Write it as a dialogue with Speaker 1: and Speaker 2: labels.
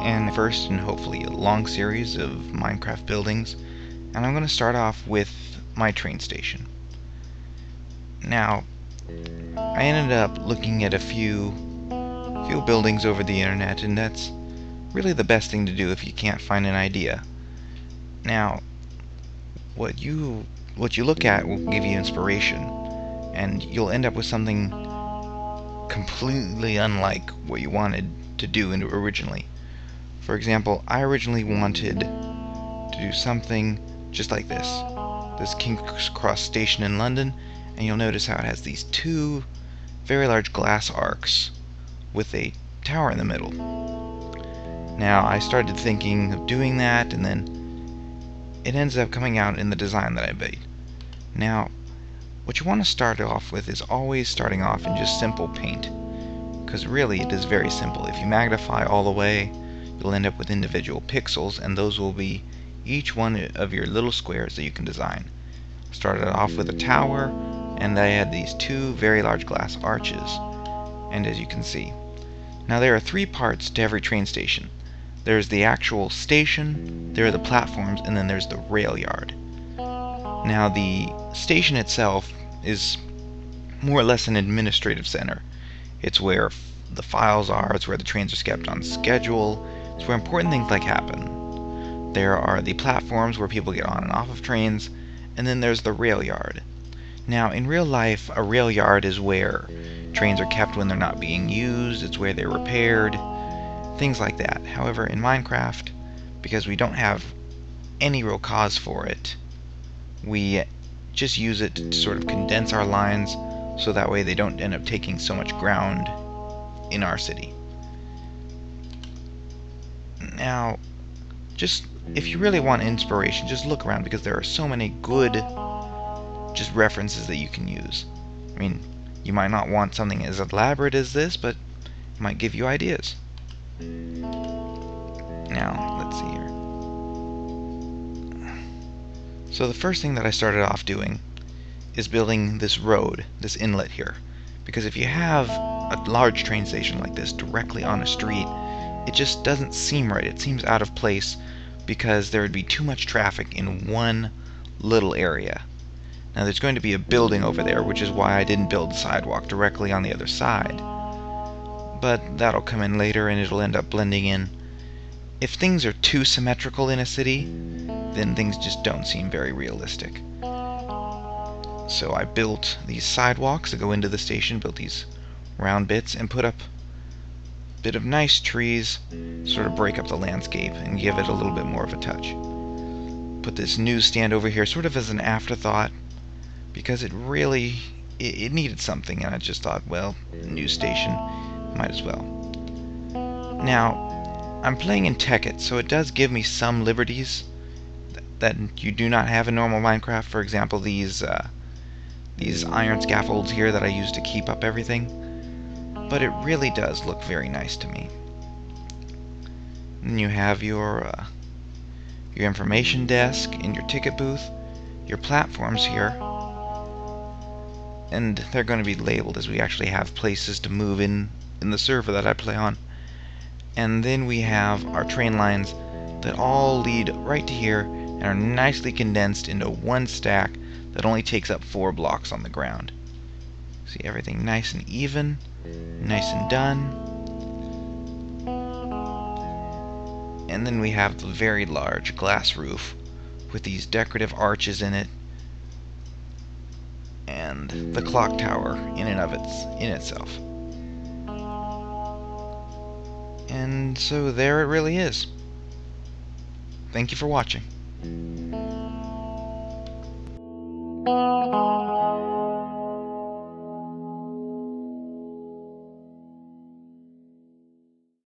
Speaker 1: and first and hopefully a long series of Minecraft buildings, and I'm going to start off with my train station. Now, I ended up looking at a few buildings over the internet, and that's really the best thing to do if you can't find an idea. Now, what you look at will give you inspiration, and you'll end up with something completely unlike what you wanted to do originally. For example, I originally wanted to do something just like this King's Cross station in London, and you'll notice how it has these two very large glass arcs with a tower in the middle. Now, I started thinking of doing that, and then it ends up coming out in the design that I made. Now, what you want to start off with is always starting off in just simple paint, because really it is very simple. If you magnify all the way, you'll end up with individual pixels, and those will be each one of your little squares that you can design. Started off with a tower, and I had these two very large glass arches, and as you can see. Now there are three parts to every train station. There's the actual station, there are the platforms, and then there's the rail yard. Now the station itself is more or less an administrative center. It's where the files are, it's where the trains are kept on schedule, it's where important things like happen. There are the platforms where people get on and off of trains, and then there's the rail yard. Now in real life, a rail yard is where trains are kept when they're not being used, it's where they're repaired, things like that. However, in Minecraft, because we don't have any real cause for it, we just use it to sort of condense our lines so that way they don't end up taking so much ground in our city. Now, just if you really want inspiration, just look around, because there are so many good just references that you can use. I mean, you might not want something as elaborate as this, but it might give you ideas. Now, let's see here. So the first thing that I started off doing is building this road, this inlet here. Because if you have a large train station like this directly on a street, it just doesn't seem right. It seems out of place because there would be too much traffic in one little area. Now there's going to be a building over there, which is why I didn't build the sidewalk directly on the other side. But that'll come in later and it'll end up blending in. If things are too symmetrical in a city, then things just don't seem very realistic. So I built these sidewalks that go into the station, built these round bits, and put up a bit of nice trees, sort of break up the landscape and give it a little bit more of a touch. Put this newsstand over here sort of as an afterthought, because it really needed something, and I just thought, well, news station, might as well. Now, I'm playing in Tekkit, so it does give me some liberties that you do not have in normal Minecraft. For example, these iron scaffolds here that I use to keep up everything, but it really does look very nice to me. And you have your information desk and your ticket booth, your platforms here, and they're going to be labeled as we actually have places to move in the server that I play on. And then we have our train lines that all lead right to here and are nicely condensed into one stack that only takes up 4 blocks on the ground. See, everything nice and even, nice and done. And then we have the very large glass roof with these decorative arches in it, and the clock tower in itself. And so there it really is. Thank you for watching.